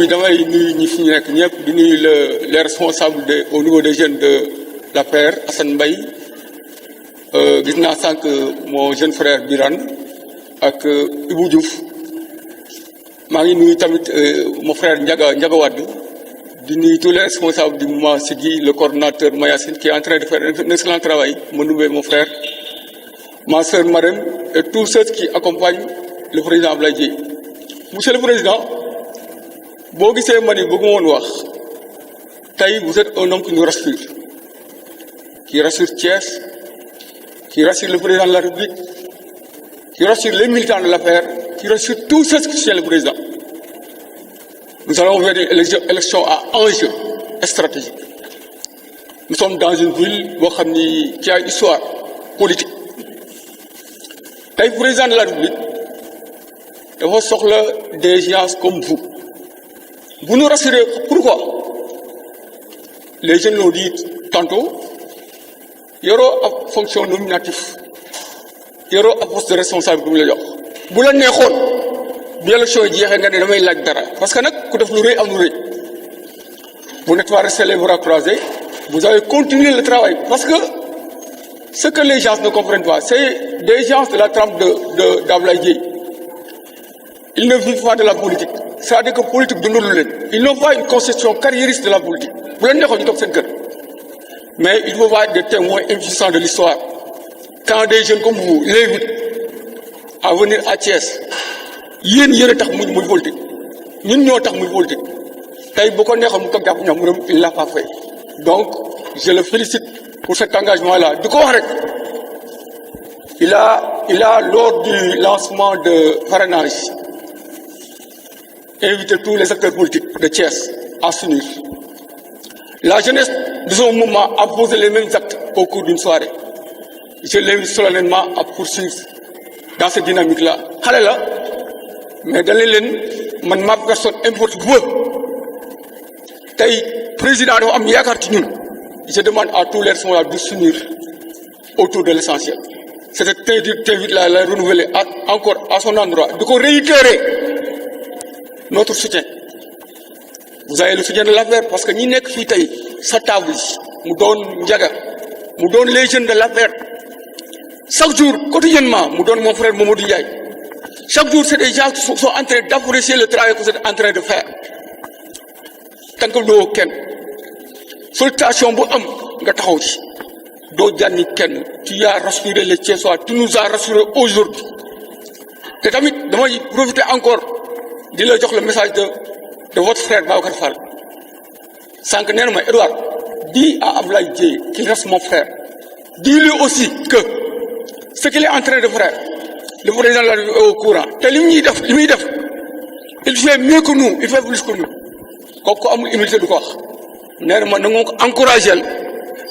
bi damay nuyu ñi fi ñu nekk ñëpp di nuyu les responsables au niveau des jeunes de l'APR Assane Mbaye gis naa sànq mon jeune frère Birane ak Ibou Diouf maa ngi nuyu tamit mon frère Ndiaga Wade di nuyu tous les responsables du mouvement Siggi, le coordonnateur Mayacine qui est en train de faire un excellent travail, mon frère, ma soeur Marème et tous ceux qui accompagnent le président Abdoulaye Dièye. Monsieur le Président, boo gisee ma ni bëgg woon wax tey vous êtes un homme qui nous rassure Thiès, qui rassure le président de la République, qui rassure les militants de l'APR, qui rassure tous ceux qui soutiennent le président. Nous allons vers une élection à enjeu stratégique. Nous sommes dans une ville qui a une histoire politique. Le président de la République dafa soxla des gens comme vous. Vous nous rassurez. Pourquoi? Les jeunes l'ont dit tantôt, il y aura une fonction nominative, il y aura un poste de responsable bu la jox. Bu la neexoon bi élection yi jeexee nga ne damay laaj dara parce que nag ku def lu rëy am lu rëy. Vous n'êtes pas resté les bras croisés, vous avez continué le travail parce que ce que les gens ne comprennent pas, c'est des gens de la trempe d'Abdoulaye Dièye. Ils ne vivent pas de la politique. C'est-à-dire que politique dundul leen. Ils n'ont pas une conception carriériste de la politique. Bu leen neexoon ñu toog seen kër. Mais il faut voir des témoins impuissants de l'histoire. Quand des jeunes comme vous l'invitent à venir à Thiès, yéen a tax muy politique. Ñun ñoo tax muy politique. Tey bu ko neexoon mu toog jàpp ñoom il l'a pas fait. Donc je le félicite pour cet engagement-là. Du ko wax rek. Il a lors du lancement de parrainage invité tous les acteurs politiques de Thiès à s'unir. La jeunesse de son mouvement a posé les mêmes actes au cours d'une soirée. Je l'invite solennellement à poursuivre dans cette dynamique-là. Xale la mais dañ leen man ma personne importe bu tey président dafa am yaakaar ci ñun. Je demande à tous les responsables de s'unir autour de l'essentiel. Cette invite-là la renouveler encore à son endroit, de réitérer notre soutien. Vous avez le soutien de l'APR parce que ñi nekk fii tey sa table mu doon Ndiaga mu doon les jeunes de l'APR chaque jour quotidiennement mu doon mon frère Mamadou Ndiaye chaque jour c'est des gens qui sont en train d'apprécier le travail que vous êtes en train de faire tànkal doo kenn sollicitation bu am nga taxaw ci doo jànni kenn tu as rassuré les Thiessois, tu nous as rassuré aujourd'hui te tamit damay profiter encore di la jox le message de votre frère Babacar Fall. Sànq nee na ma Edouard, dis à Abdoulaye Dièye qu'il reste mon frère. Dis-lui aussi que ce qu'il est en train de faire, le président de la République est au courant. te li muy def il fait mieux que nous, il fait plus que nous. Kooku amul humilité du ko wax. Nee na ma na nga ko encouragé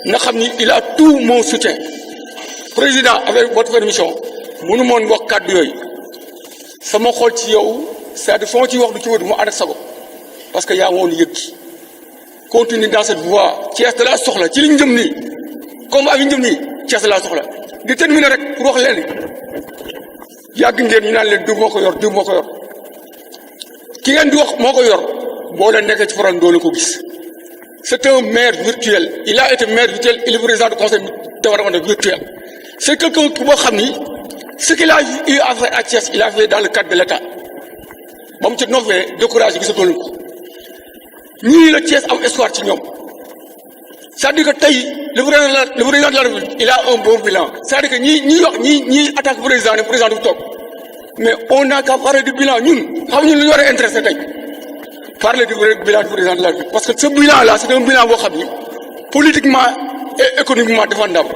na xam ni il a tout mon soutien. Président, avec votre permission mënu moon wax kàddu yooyu sama xol ci yow. C'est-à-dire que si on dit que parce qu'il y a un lieu qui continue dans cette voie, qui est là, soxla, ci liñ jëm nii, combat bi ñu jëm nii, ci est là, soxla. Di terminer rek pour wax leen yàgg ngeen ñu naan leen diw moo ko yor ki ngeen di wax moo ko yor boo leen nekkee ci forum doo leen ko gis. C'est un maire virtuel. Il a été maire virtuel, il est président du conseil départemental virtuel. C'est quelqu'un qui boo xam ni ce qu'il a eu à faire à Thiès, il a fait dans le cadre de l'État. ba mu ci noppee découragé gisatoo leen ko ñii la Thiès am espoir ci ñoom c'est-à-dire que tey le président de la République il a un bon bilan c'est-à-dire que ñii wax ñii attaque président ne président du toog mais on n'a qu'à parler du bilan ñun xam ñu lu ñu war a intéressé tey parler du bilan du président de la République parce que ce bilan là c'est un bilan boo xam ni politiquement et économiquement défendable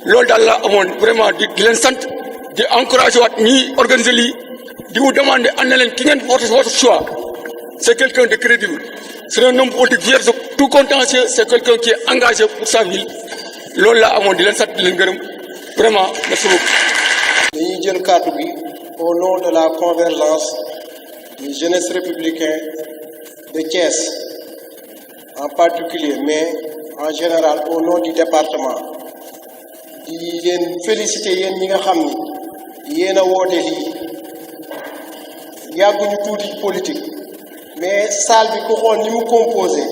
loolu daal la amoon vraiment di leen sant di encouragé waat ñii organiser lii. di vous demander à leen ki ngeen porter votre choix c'est quelqu'un de crédible c'est un homme politique vierge de tout contentieux c'est quelqu'un qui est engagé pour sa ville loolu laa amoon di leen sant di leen gërëm vraiment merci beaucoup. dañuy jël kàddu bi au nom de la convergence des jeunesses républicains de Thiès en particulier mais en général au nom du département di leen féliciter yéen ñi nga xam ni yéen a woote lii. yàgguñu tuuti politique mais salle bi ku xool ni mu composé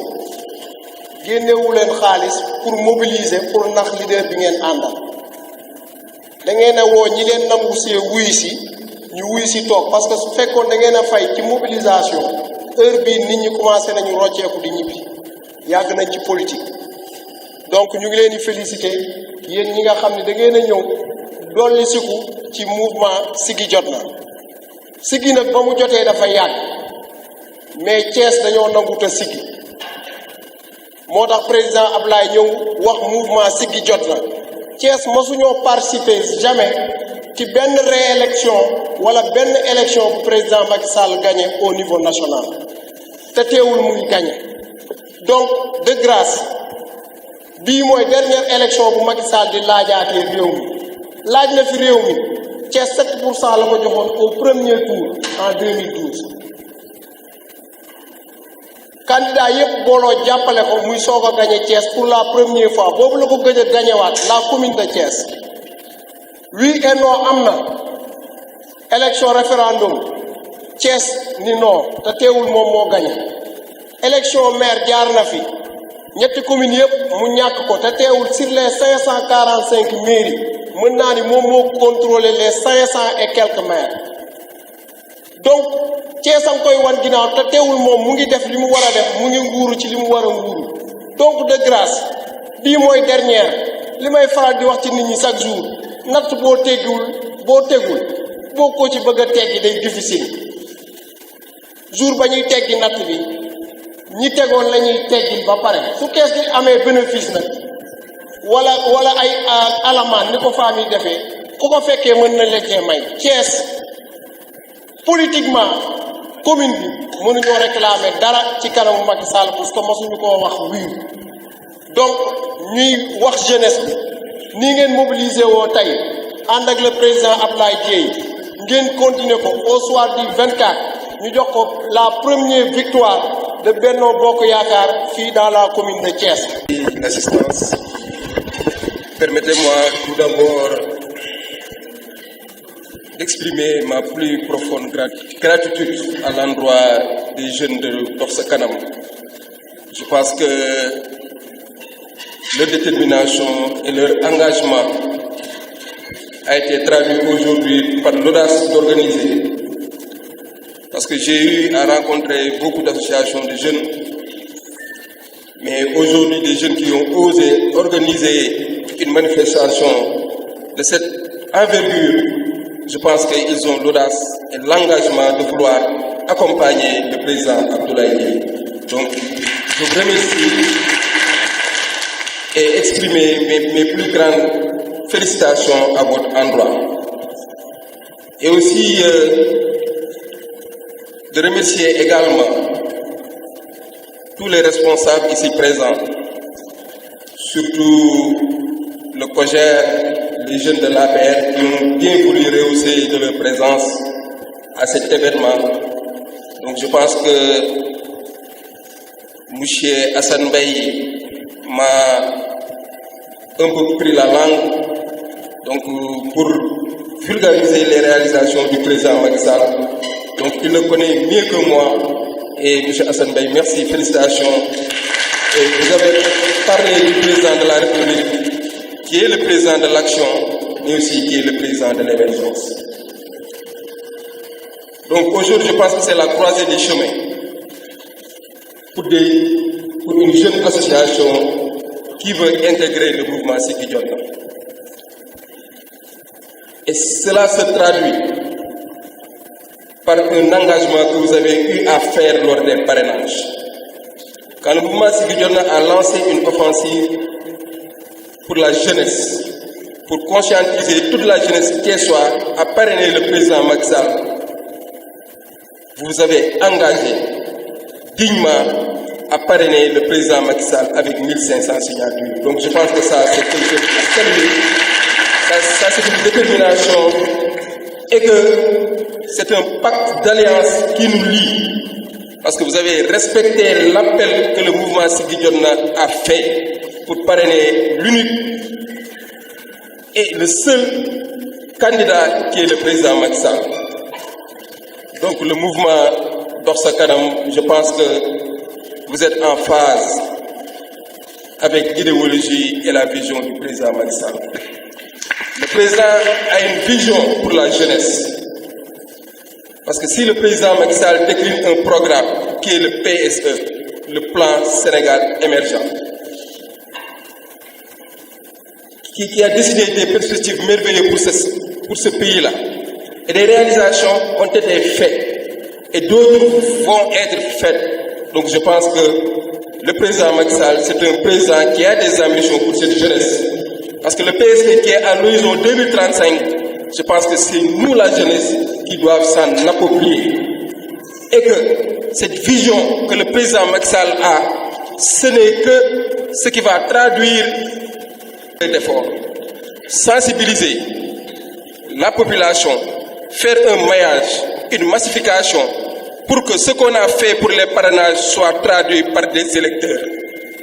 génnewu leen xaalis pour mobiliser pour nax leader bi ngeen àndal da ngeen a woo ñi leen nangu see wuy si ñu wuy si toog parce que su fekkoon da ngeen a fay ci mobilisation heure bii nit ñi commencé nañu rocceeku di ñibbi yàgg nañ ci politique donc ñu ngi leen di féliciter yéen ñi nga xam ne da ngeen a ñëw dolli siku ci mouvement Siggi jot na Siggi nag ba mu jotee dafa yàgg mais Thiès dañoo nangut a siggi moo tax président Ablaye ñëw wax mouvement Siggi jot na Thiès mosuñoo participer jamais ci benn réélection wala benn élection bu président Macky Sall gagné au niveau national te teewul muy gagné donc de grâce bii mooy dernière élection bu Macky Sall di laajaatee réew mi laaj na fi réew mi Thiès 7% la ko joxoon au premier tour en 2012 candidat yépp booloo jàppale ko muy soog a gagné Thiès pour la première fois boobu la ko gëj a gagnéwaat la commune de Thiès oui et non am na élection référendum Thiès ni non te teewul moom moo gagné élection maire jaar na fi ñetti communes yépp mu ñàkk ko te teewul sur les 545 mairies mën naa ni moom moo contrôler les 500 et quelques maires donc Thiès a ngi koy wan ginnaaw te teewul moom mu ngi def li mu war a def mu ngi nguuru ci li mu war a nguuru donc de grâce bii mooy dernière li may faral di wax ci nit ñi chaque jour natt boo tegul boo ko ci bëgg a teggi day difficile jour ba ñuy teggi natt bi ñi tegoon la ñuy teggil ba pare su kees gi amee bénéfice nag wala ay alamaan ni ko femme yi defee ku ko fekkee mën na la cee may Thiès politiquement commune bi mënuñoo réclamer dara ci kanamu Macky Sall parce que mosuñu koo wax wii donc ñuy wax jeunesse bi nii ngeen mobiliser woo tey ànd ak le président Ablaye Dièye ngeen continuer ko au soir du 24 ñu jox ko la première victoire de Benno Bokk Yaakaar fii dans la commune de Thiès. L'assistance, permettez-moi tout d'abord d'exprimer ma plus profonde gratitude à l'endroit des jeunes de Dox Sa Kanam. Je pense que leur détermination et leur engagement a été traduit aujourd'hui par l'audace d'organiser. Parce que j'ai eu à rencontrer beaucoup d'associations de jeunes, mais aujourd'hui des jeunes qui ont osé organiser une manifestation de cette envergure. Je pense qu'ils ont l'audace et l'engagement de vouloir accompagner le président Abdoulaye Dièye. Donc, je vous remercie et exprimer mes plus grandes félicitations à votre endroit. Et aussi de remercier également tous les responsables ici présents, surtout le COJER, les jeunes de l'APR qui ont bien voulu rehausser de leur présence à cet événement. Donc je pense que M. Hassan Mbaye m'a un peu pris la langue donc, pour vulgariser les réalisations du président Macky Sall. Donc il le connaît mieux que moi. Et M. Hassan Mbaye, merci, félicitations. Et vous avez parlé du président de la République, qui est le président de l'action, mais aussi qui est le président de l'émergence. Donc aujourd'hui, je pense que c'est la croisée des chemins pour une jeune association qui veut intégrer le mouvement Siggi jot na. Et cela se traduit par un engagement que vous avez eu à faire lors des parrainages. Quand le mouvement Siggi jot na a lancé une offensive pour la jeunesse, pour conscientiser toute la jeunesse thiessoise à parrainer le président Macky Sall, vous avez engagé dignement à parrainer le président Macky Sall avec 1500 signatures. Donc je pense que ça, c'est quelque chose à saluer. Ça, c'est une détermination et que c'est un pacte d'alliance qui nous lie. Parce que vous avez respecté l'appel que le mouvement Siggi jot na a fait pour parrainer l'unique et le seul candidat qui est le président Macky Sall. Donc le mouvement Dox Sa Kanam, je pense que vous êtes en phase avec l'idéologie et la vision du président Macky Sall. Le président a une vision pour la jeunesse. Parce que si le président Macky Sall décline un programme qui est le PSE, le plan Sénégal émergent, qui a décidé des perspectives merveilleuses pour ce pays-là, et des réalisations ont été faites, et d'autres vont être faites. Donc je pense que le président Macky Sall, c'est un président qui a des ambitions pour cette jeunesse. Parce que le PSE qui est à l'horizon 2035, je pense que c'est nous, la jeunesse, qui doivent s'en approprier. Et que cette vision que le président Macky Sall a, ce n'est que ce qui va traduire l'effort. Sensibiliser la population, faire un maillage, une massification, pour que ce qu'on a fait pour les parrainages soit traduit par des électeurs.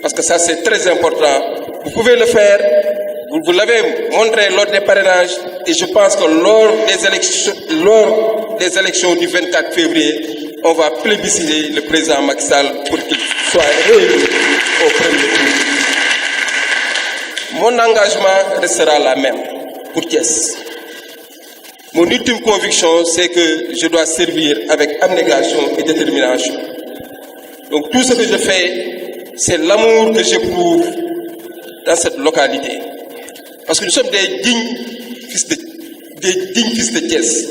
Parce que ça, c'est très important. Vous pouvez le faire. Vous l'avez montré lors des parrainages et je pense que lors des élections du 24 février, on va plébisciter le président Macky Sall pour qu'il soit réélu au premier tour. Mon engagement restera la même pour Thiès. Mon ultime conviction, c'est que je dois servir avec abnégation et détermination. Donc tout ce que je fais, c'est l'amour que j'éprouve dans cette localité. Parce que nous sommes des dignes fils de Thiès.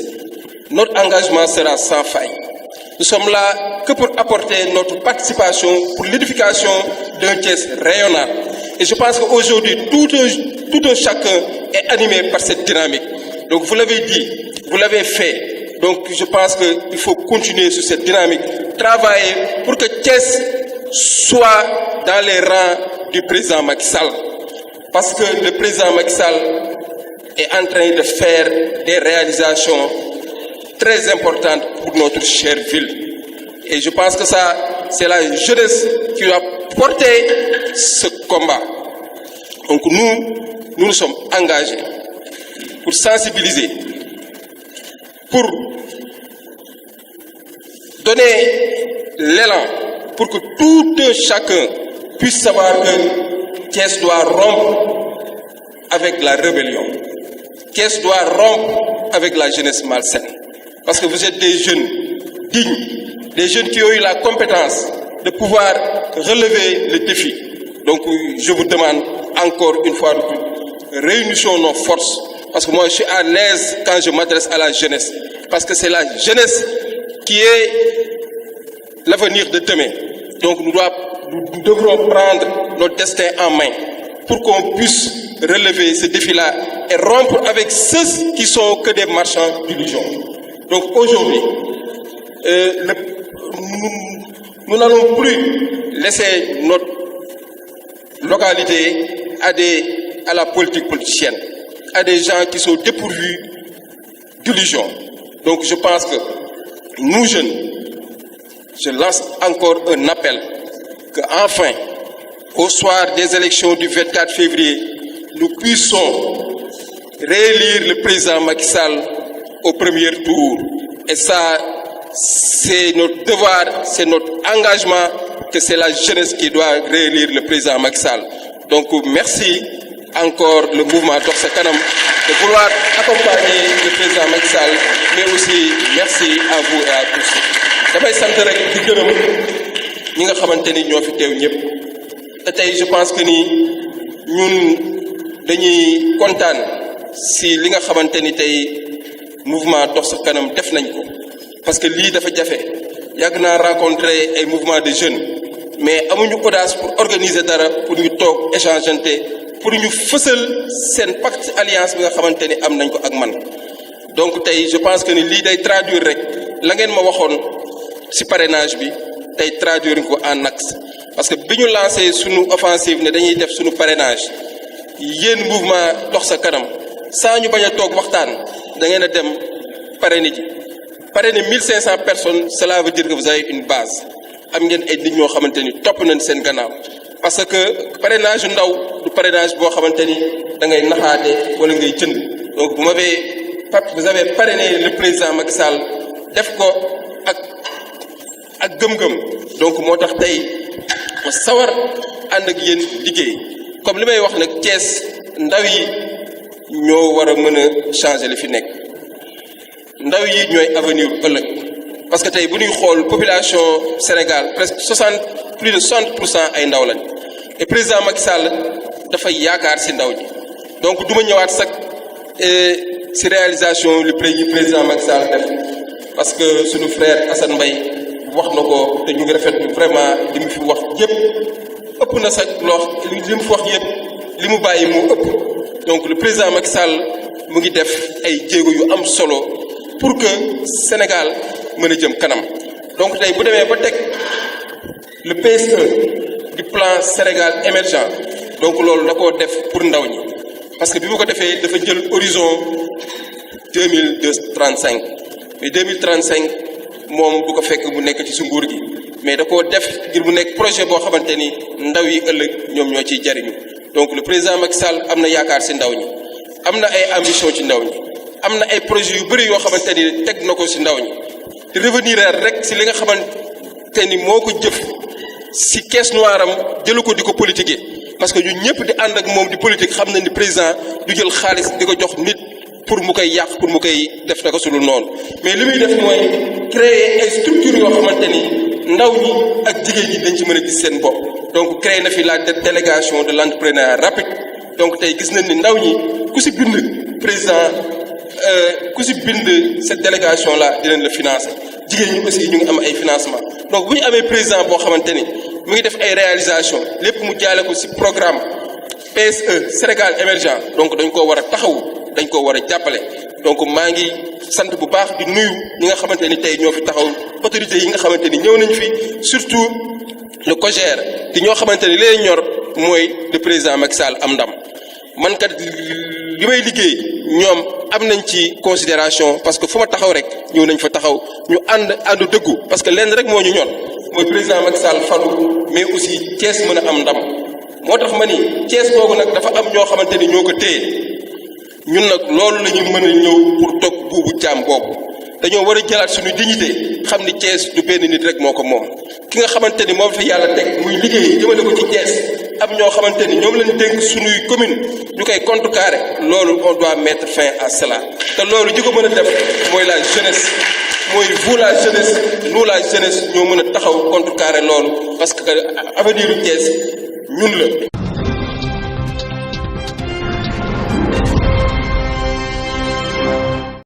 Notre engagement sera sans faille. Nous sommes là que pour apporter notre participation pour l'édification d'un Thiès rayonnant. Et je pense qu'aujourd'hui, tout un chacun est animé par cette dynamique. Donc vous l'avez dit, vous l'avez fait. Donc je pense qu'il faut continuer sur cette dynamique, travailler pour que Thiès soit dans les rangs du président Macky Sall. Parce que le président Macky Sall est en train de faire des réalisations très importantes pour notre chère ville. Et je pense que ça, c'est la jeunesse qui doit porter ce combat. Donc nous sommes engagés pour sensibiliser, pour donner l'élan, pour que tout un chacun puisse savoir que Thiès doit rompre avec la rébellion. Thiès doit rompre avec la jeunesse malsaine. Parce que vous êtes des jeunes dignes, des jeunes qui ont eu la compétence de pouvoir relever le défi. Donc je vous demande encore une fois de plus, réunissons nos forces. Parce que moi je suis à l'aise quand je m'adresse à la jeunesse. Parce que c'est la jeunesse qui est l'avenir de demain. Donc nous devrons prendre notre destin en main pour qu'on puisse relever ce défi-là et rompre avec ceux qui sont que des marchands d'illusions. Donc aujourd'hui, nous n'allons plus laisser notre localité à la politique politicienne, à des gens qui sont dépourvus d'illusions. Donc je pense que nous jeunes, je lance encore un appel qu'enfin, au soir des élections du 24 février, nous puissions réélire le président Macky Sall au premier tour. Et ça, c'est notre devoir, c'est notre engagement, que c'est la jeunesse qui doit réélire le président Macky Sall. Donc merci encore le mouvement Dox Sa Kanam de vouloir accompagner le président Macky Sall, mais aussi merci à vous et à tous. damay sant rek di gërëm ñi nga xamante ni ñoo fi teew ñëpp te tey je pense que ni ñun dañuy kontaan si li nga xamante ni tey mouvement Dox Sa Kanam def nañ ko parce que lii dafa jafe yàgg naa rencontrer ay mouvement de jeunes mais amuñu audace pour organiser dara pour ñu toog échangeante pour ñu fësal seen pacte alliance bi nga xamante ni am nañ ko ak man donc tey je pense que ni lii day traduire rek la ngeen ma waxoon ci parrainage bi tey traduire ko en axe parce que bi ñu lancé sunu offensive ne dañuy def sunu parrainage yéen mouvement Dox Sa Kanam saa ñu bañ a toog waxtaan da ngeen a dem parrainer ji parrainer 1500 personnes cela veut dire que vous avez une base am ngeen ay nit ñoo xamante ni topp nañ seen gannaaw parce que parrainage ndaw du parrainage boo xamante ni da ngay naxaate wala ngay jënd donc vous avez parrainé le président Macky Sall def ko ak ak gëm-gëm donc moo tax tey ma sawar ànd ak yéen liggéey comme li may wax nag Thiès ndaw yi ñoo war a mën a changer li fi nekk ndaw yi ñooy avenir ëllëg parce que tey bu ñuy xool population Sénégal presque plus de 60% ay ndaw lañ et président Macky Sall dafay yaakaar ci ndaw ñi donc du ma ñëwaat sax ci réalisation li président Macky Sall def parce que suñu frère Assane Mbaye wax na ko te ñu ngi rafetlu vraiment li mu fi wax yëpp ëpp na sax loo li mu fi wax yëpp li mu bàyyi mu ëpp donc le président Macky Sall mu ngi def ay jéego yu am solo pour que Sénégal mën a jëm kanam donc tey bu demee ba teg le PSE du plan Sénégal émergent donc loolu da koo def pour ndaw ñi parce que bi mu ko defee dafa jël horizon 2035 mais 2035 moom du ko fekk mu nekk ci su nguur gi mais da koo def ngir mu nekk projet boo xamante ni ndaw yi ëllëg ñoom ñoo ciy jariñu donc le président Macky Sall am na yaakaar ci ndaw ñi am na ay ambition ci ndaw ñi am na ay projets yu bëri yoo xamante ni teg na ko ci ndaw ñi te revenir rek ci li nga xamante ni moo ko jëf ci caisse noire am jëlu ko di ko politiquer parce que ñun ñëpp di ànd ak moom di politique xam na ni président du jël xaalis di ko jox nit pour mu koy yàq pour mu koy def naka sulul noonu mais li muy def mooy créer ay structures yoo xamante ni ndaw ñi ak jigéen ñi dañ ci mën a gis seen bopp donc créé na fi la délégation de l'entrepreneuriat rapide donc tey gis nañ ni ndaw ñi ku ci bind président ku ci bind cette délégation là dinañ la financer jigéen ñi aussi ñu ngi am ay financement donc bu ñu amee président boo xamante ni mu ngi def ay réalisation lépp mu jaale ko ci programme PSE Sénégal émergent donc dañ koo war a taxawu dañ koo war a jàppale donc maa ngi sant bu baax di nuyu ñi nga xamante ni tey ñoo fi taxaw autorités yi nga xamante ni ñëw nañ fi surtout le COJER di ñoo xamante ni leen ñor mooy le président Macky Sall am ndam man kat li may liggéey ñoom am nañ ci considération parce que fu ma taxaw rek ñëw nañ fa taxaw ñu àndu dëggu parce que lenn rek moo ñu ñor mooy président Macky Sall falu mais aussi Thiès mën a am ndam moo tax ma ni Thiès boobu nag dafa am ñoo xamante ni ñoo ko téye ñun nag loolu la ñu mën a ñëw pour toog buubu jaam boobu dañoo war a jëlaat suñu dignité xam ni Thiès du benn nit rek moo ko moom ki nga xamante ni moom fi yàlla teg muy liggéey jëmale ko ci Thiès am ñoo xamante ni ñoom lañ dénk suñuy commune ñu koy contrecarrer loolu on doit mettre fin à cela te loolu ñi ko mën a def mooy la jeunesse mooy vous la jeunesse nous la jeunesse ñoo mën a taxaw contrecarrer loolu parce que avenir u Thiès ñun la